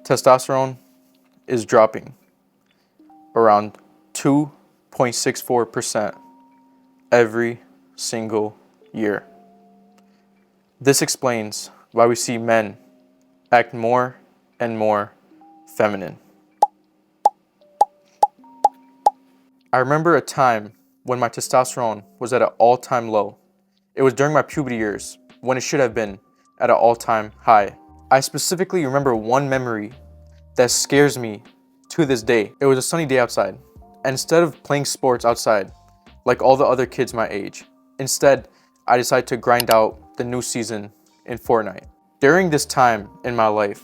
Testosterone is dropping around 2.64% every single year. This explains why we see men act more and more feminine. I remember a time when my testosterone was at an all-time low. It was during my puberty years when it should have been at an all-time high. I specifically remember one memory that scares me to this day. It was a sunny day outside, and instead of playing sports outside like all the other kids my age, instead I decided to grind out the new season in Fortnite. During this time in my life,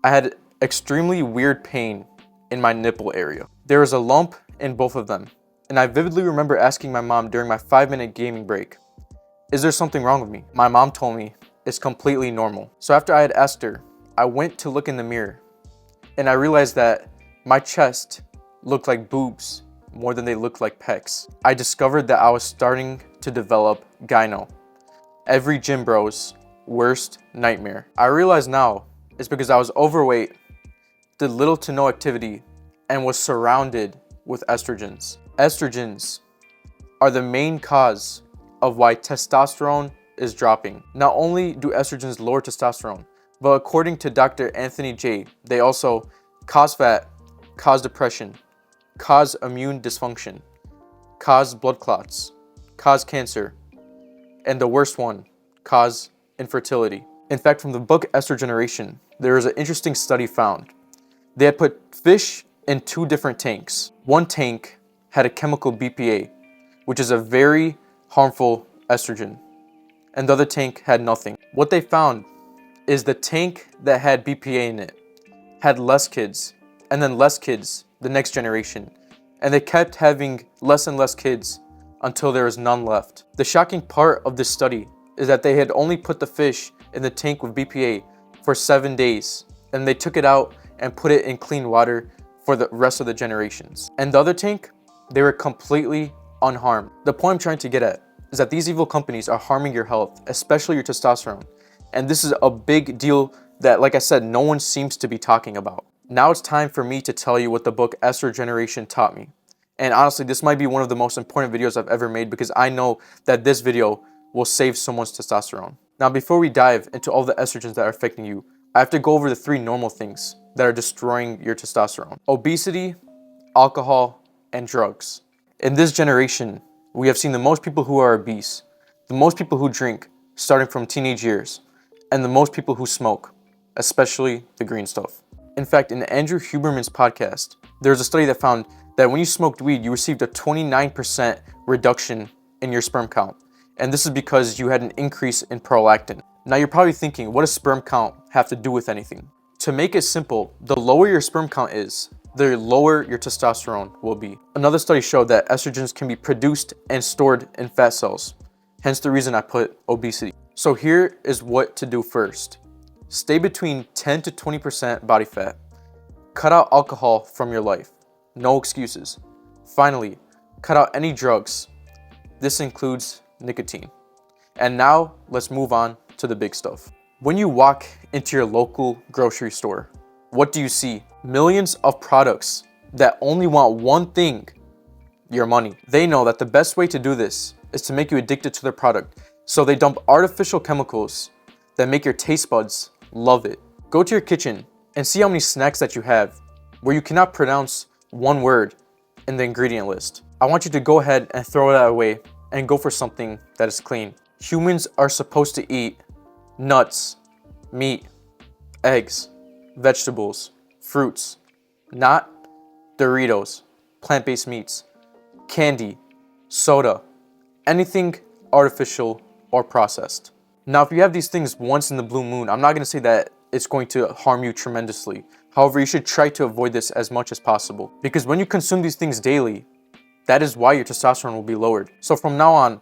I had extremely weird pain in my nipple area. There was a lump in both of them, and I vividly remember asking my mom during my 5-minute gaming break, "Is there something wrong with me?" My mom told me it's completely normal. So after I had asked her, I went to look in the mirror, and I realized that my chest looked like boobs more than they looked like pecs. I discovered that I was starting to develop gyno, every gym bro's worst nightmare. I realize now it's because I was overweight, did little to no activity, and was surrounded with estrogens. Estrogens are the main cause of why testosterone is dropping. Not only do estrogens lower testosterone, but according to Dr. Anthony J, they also cause fat, cause depression, cause immune dysfunction, cause blood clots, cause cancer, and the worst one, cause infertility. In fact, from the book Estrogeneration, there is an interesting study found. They had put fish in 2 different tanks. One tank had a chemical BPA, which is a very harmful estrogen, and the other tank had nothing. What they found is the tank that had BPA in it had less kids, and then less kids the next generation, and they kept having less and less kids until there was none left. The shocking part of this study is that they had only put the fish in the tank with BPA for 7 days, and they took it out and put it in clean water for the rest of the generations. And the other tank, they were completely unharmed. The point I'm trying to get at is that these evil companies are harming your health, especially your testosterone. And this is a big deal that, like I said, no one seems to be talking about. Now it's time for me to tell you what the book Estrogeneration taught me. And honestly, this might be one of the most important videos I've ever made because I know that this video will save someone's testosterone. Now, before we dive into all the estrogens that are affecting you, I have to go over the 3 normal things that are destroying your testosterone: obesity, alcohol, and drugs. In this generation, we have seen the most people who are obese, the most people who drink, starting from teenage years, and the most people who smoke, especially the green stuff. In fact, in Andrew Huberman's podcast, there's a study that found that when you smoked weed, you received a 29% reduction in your sperm count. And this is because you had an increase in prolactin. Now you're probably thinking, what does sperm count have to do with anything? To make it simple, the lower your sperm count is, the lower your testosterone will be. Another study showed that estrogens can be produced and stored in fat cells, hence the reason I put obesity. So here is what to do first. Stay between 10 to 20% body fat. Cut out alcohol from your life. No excuses. Finally, cut out any drugs. This includes nicotine. And now let's move on to the big stuff. When you walk into your local grocery store, what do you see? Millions of products that only want one thing: your money. They know that the best way to do this is to make you addicted to their product. So they dump artificial chemicals that make your taste buds love it. Go to your kitchen and see how many snacks that you have where you cannot pronounce one word in the ingredient list. I want you to go ahead and throw that away and go for something that is clean. Humans are supposed to eat nuts, meat, eggs, vegetables, fruits, not Doritos, plant-based meats, candy, soda, anything artificial or processed. Now, if you have these things once in the blue moon, I'm not going to say that it's going to harm you tremendously. However, you should try to avoid this as much as possible, because when you consume these things daily, that is why your testosterone will be lowered. So from now on,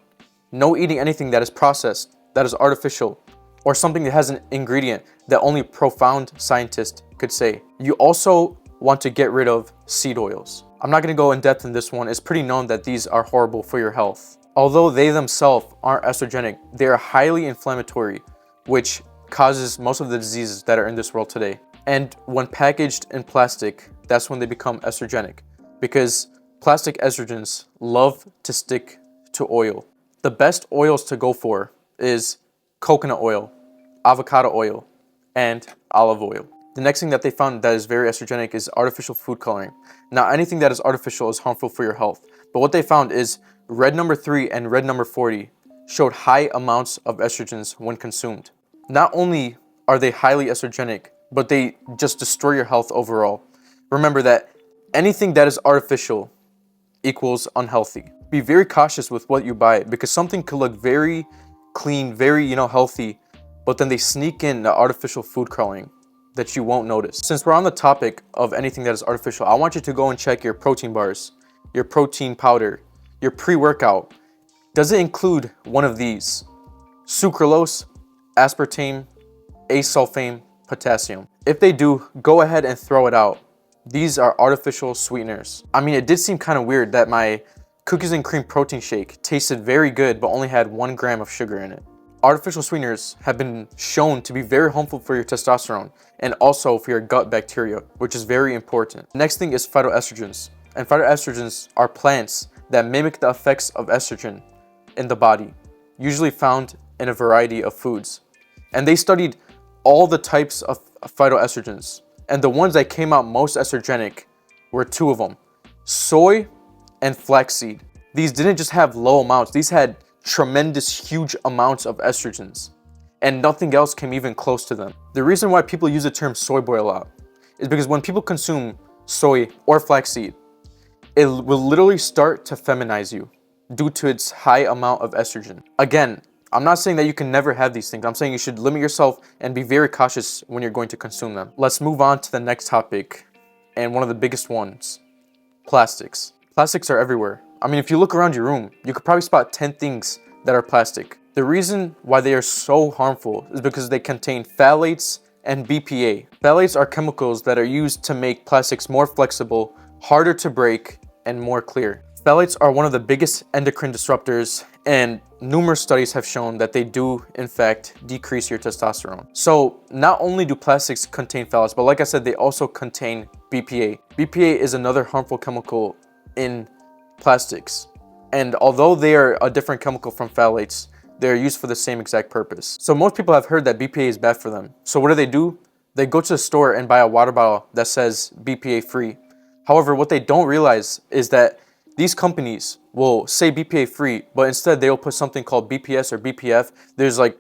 no eating anything that is processed, that is artificial, or something that has an ingredient that only a profound scientist could say. You also want to get rid of seed oils. I'm not going to go in depth in this one. It's pretty known that these are horrible for your health. Although they themselves aren't estrogenic, they are highly inflammatory, which causes most of the diseases that are in this world today. And when packaged in plastic, that's when they become estrogenic, because plastic estrogens love to stick to oil. The best oils to go for is coconut oil, avocado oil, and olive oil. The next thing that they found that is very estrogenic is artificial food coloring. Now, anything that is artificial is harmful for your health, but what they found is red number 3 and red number 40 showed high amounts of estrogens when consumed. Not only are they highly estrogenic, but they just destroy your health overall. Remember that anything that is artificial equals unhealthy. Be very cautious with what you buy, because something could look very clean, very, healthy, but then they sneak in the artificial food coloring that you won't notice. Since we're on the topic of anything that is artificial, I want you to go and check your protein bars, your protein powder, your pre-workout. Does it include one of these? Sucralose, aspartame, acesulfame, potassium. If they do, go ahead and throw it out. These are artificial sweeteners. I mean, it did seem kind of weird that my cookies and cream protein shake tasted very good but only had 1 gram of sugar in it. Artificial sweeteners have been shown to be very harmful for your testosterone and also for your gut bacteria, which is very important. Next thing is phytoestrogens. And phytoestrogens are plants that mimic the effects of estrogen in the body, usually found in a variety of foods. And they studied all the types of phytoestrogens, and the ones that came out most estrogenic were 2 of them, soy and flaxseed. These didn't just have low amounts, these had tremendous, huge amounts of estrogens, and nothing else came even close to them. The reason why people use the term soy boy a lot is because when people consume soy or flaxseed, it will literally start to feminize you due to its high amount of estrogen. Again, I'm not saying that you can never have these things. I'm saying you should limit yourself and be very cautious when you're going to consume them. Let's move on to the next topic, and one of the biggest ones, plastics. Plastics are everywhere. I mean, if you look around your room, you could probably spot 10 things that are plastic. The reason why they are so harmful is because they contain phthalates and BPA. Phthalates are chemicals that are used to make plastics more flexible, harder to break, and more clear. Phthalates are one of the biggest endocrine disruptors, and numerous studies have shown that they do, in fact, decrease your testosterone. So not only do plastics contain phthalates, but like I said, they also contain BPA. BPA is another harmful chemical in plastics. And although they are a different chemical from phthalates, they're used for the same exact purpose. So most people have heard that BPA is bad for them. So what do? They go to the store and buy a water bottle that says BPA free. However, what they don't realize is that these companies will say BPA free, but instead they'll put something called BPS or BPF. There's like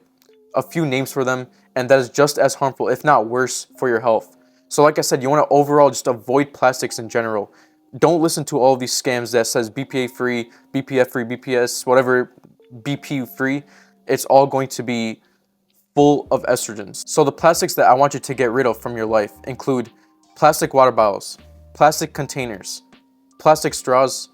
a few names for them, and that is just as harmful, if not worse, for your health. So like I said, you want to overall just avoid plastics in general. Don't listen to all of these scams that says BPA free, BPF free, BPS, whatever, BP free. It's all going to be full of estrogens. So the plastics that I want you to get rid of from your life include plastic water bottles, plastic containers, plastic straws,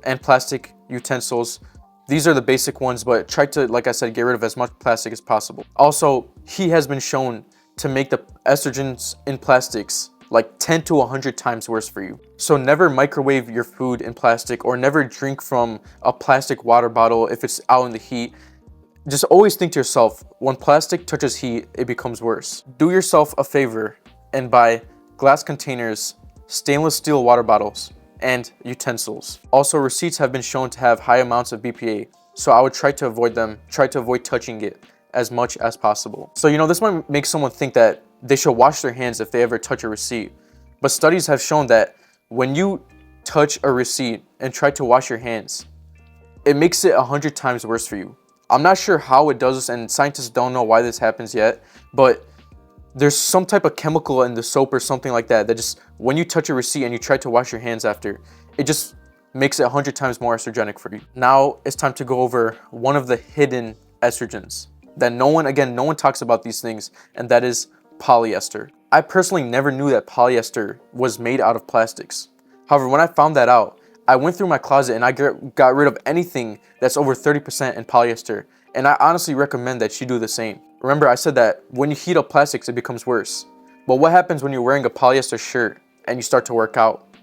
and plastic utensils. These are the basic ones, but try to, like I said, get rid of as much plastic as possible. Also, heat has been shown to make the estrogens in plastics like 10 to 100 times worse for you. So never microwave your food in plastic, or never drink from a plastic water bottle if it's out in the heat. Just always think to yourself, when plastic touches heat, it becomes worse. Do yourself a favor and buy glass containers, stainless steel water bottles, and utensils. Also, receipts have been shown to have high amounts of BPA, so I would try to avoid them, try to avoid touching it as much as possible. So, this might make someone think that they should wash their hands if they ever touch a receipt. But studies have shown that when you touch a receipt and try to wash your hands, it makes it 100 times worse for you. I'm not sure how it does this, and scientists don't know why this happens yet, but there's some type of chemical in the soap or something like that just, when you touch a receipt and you try to wash your hands after, it just makes it 100 times more estrogenic for you. Now it's time to go over one of the hidden estrogens that no one talks about these things, and that is polyester. I personally never knew that polyester was made out of plastics. However, when I found that out, I went through my closet and I got rid of anything that's over 30% in polyester, and I honestly recommend that you do the same. Remember, I said that when you heat up plastics, it becomes worse. But what happens when you're wearing a polyester shirt and you start to work out?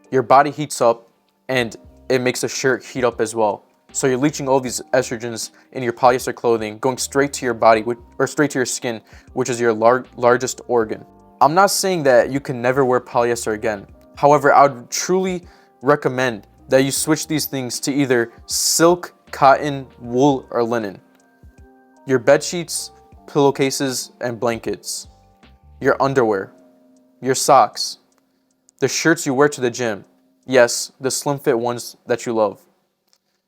Your body heats up and it makes the shirt heat up as well. So you're leaching all these estrogens in your polyester clothing, going straight to your body, or straight to your skin, which is your largest organ. I'm not saying that you can never wear polyester again. However, I would truly recommend that you switch these things to either silk, cotton, wool, or linen. Your bed sheets, pillowcases, and blankets. Your underwear. Your socks. The shirts you wear to the gym. Yes, the slim fit ones that you love.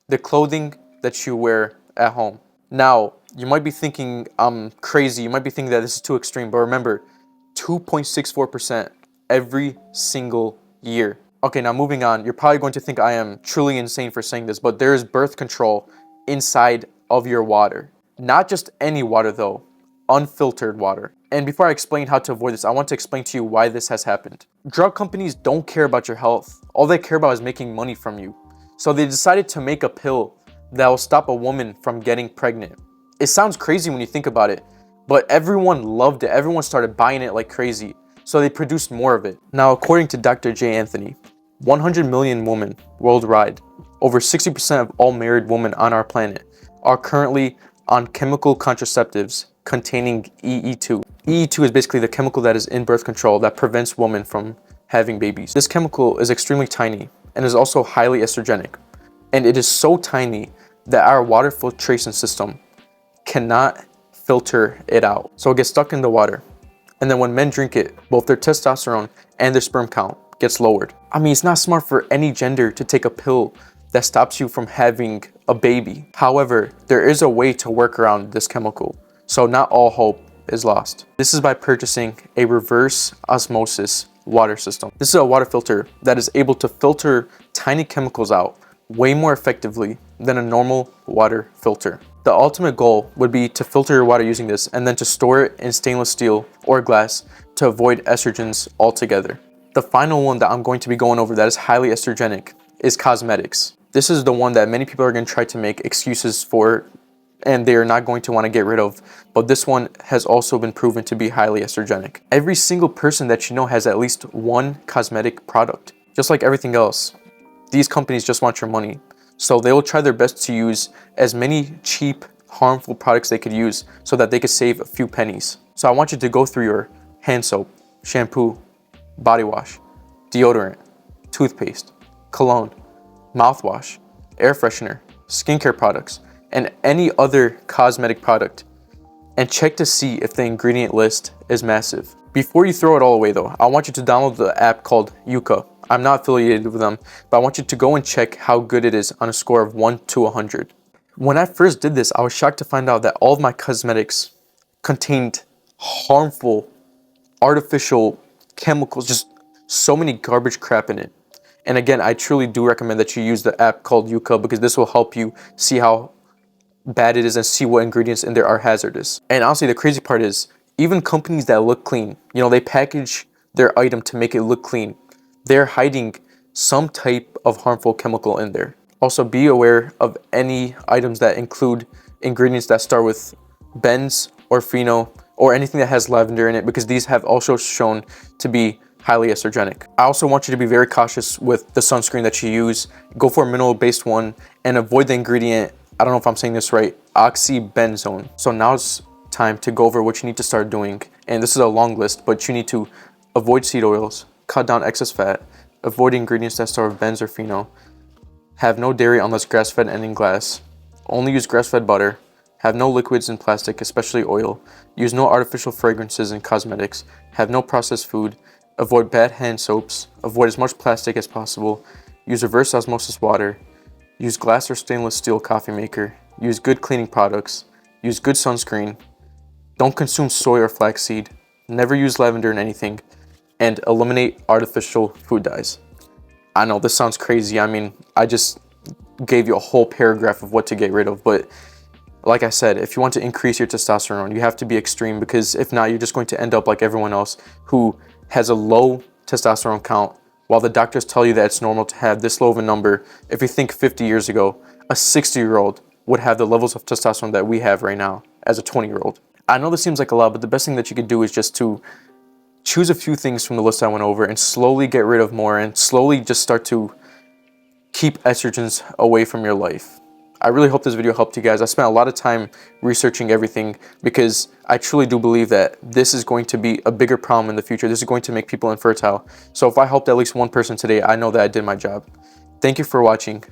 The clothing that you wear at home. Now, you might be thinking I'm crazy. You might be thinking that this is too extreme, but remember, 2.64% every single year. Okay, now moving on. You're probably going to think I am truly insane for saying this, but there is birth control inside of your water. Not just any water though, unfiltered water. And before I explain how to avoid this, I want to explain to you why this has happened. Drug companies don't care about your health. All they care about is making money from you. So they decided to make a pill that will stop a woman from getting pregnant. It sounds crazy when you think about it, but everyone loved it. Everyone started buying it like crazy. So they produced more of it. Now, according to Dr. J. Anthony, 100 million women worldwide, over 60% of all married women on our planet, are currently on chemical contraceptives containing EE2. EE2 is basically the chemical that is in birth control that prevents women from having babies. This chemical is extremely tiny and is also highly estrogenic. And it is so tiny that our water filtration system cannot filter it out. So it gets stuck in the water. And then when men drink it, both their testosterone and their sperm count gets lowered. I mean, it's not smart for any gender to take a pill that stops you from having a baby. However, there is a way to work around this chemical. So not all hope is lost. This is by purchasing a reverse osmosis water system. This is a water filter that is able to filter tiny chemicals out way more effectively than a normal water filter. The ultimate goal would be to filter your water using this and then to store it in stainless steel or glass to avoid estrogens altogether. The final one that I'm going to be going over that is highly estrogenic is cosmetics. This is the one that many people are going to try to make excuses for and they are not going to want to get rid of, but this one has also been proven to be highly estrogenic. Every single person that you know has at least one cosmetic product. Just like everything else, these companies just want your money. So they will try their best to use as many cheap, harmful products they could use so that they could save a few pennies. So I want you to go through your hand soap, shampoo, body wash, deodorant, toothpaste, cologne, mouthwash, air freshener, skincare products, and any other cosmetic product, and check to see if the ingredient list is massive. Before you throw it all away though, I want you to download the app called Yuka. I'm not affiliated with them, but I want you to go and check how good it is on a score of 1 to 100. When I first did this, I was shocked to find out that all of my cosmetics contained harmful, artificial chemicals, just so many garbage crap in it. And again, I truly do recommend that you use the app called Yuka because this will help you see how bad it is and see what ingredients in there are hazardous. And honestly, the crazy part is even companies that look clean, you know, they package their item to make it look clean. They're hiding some type of harmful chemical in there. Also, be aware of any items that include ingredients that start with benz or pheno or anything that has lavender in it because these have also shown to be highly estrogenic. I also want you to be very cautious with the sunscreen that you use. Go for a mineral-based one and avoid the ingredient, I don't know if I'm saying this right, oxybenzone. So now it's time to go over what you need to start doing. And this is a long list, but you need to avoid seed oils, cut down excess fat, avoid ingredients that start with benz or pheno, have no dairy unless grass-fed and in glass, only use grass-fed butter, have no liquids in plastic, especially oil, use no artificial fragrances in cosmetics, have no processed food, avoid bad hand soaps, avoid as much plastic as possible, use reverse osmosis water, use glass or stainless steel coffee maker, use good cleaning products, use good sunscreen, don't consume soy or flaxseed, never use lavender in anything, and eliminate artificial food dyes. I know this sounds crazy. I mean, I just gave you a whole paragraph of what to get rid of, but like I said, if you want to increase your testosterone, you have to be extreme because if not, you're just going to end up like everyone else who has a low testosterone count while the doctors tell you that it's normal to have this low of a number. If you think 50 years ago, a 60-year-old would have the levels of testosterone that we have right now as a 20-year-old. I know this seems like a lot, but the best thing that you could do is just to choose a few things from the list I went over and slowly get rid of more and slowly just start to keep estrogens away from your life. I really hope this video helped you guys. I spent a lot of time researching everything because I truly do believe that this is going to be a bigger problem in the future. This is going to make people infertile. So if I helped at least one person today, I know that I did my job. Thank you for watching.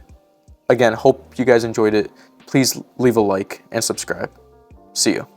Again, hope you guys enjoyed it. Please leave a like and subscribe. See you.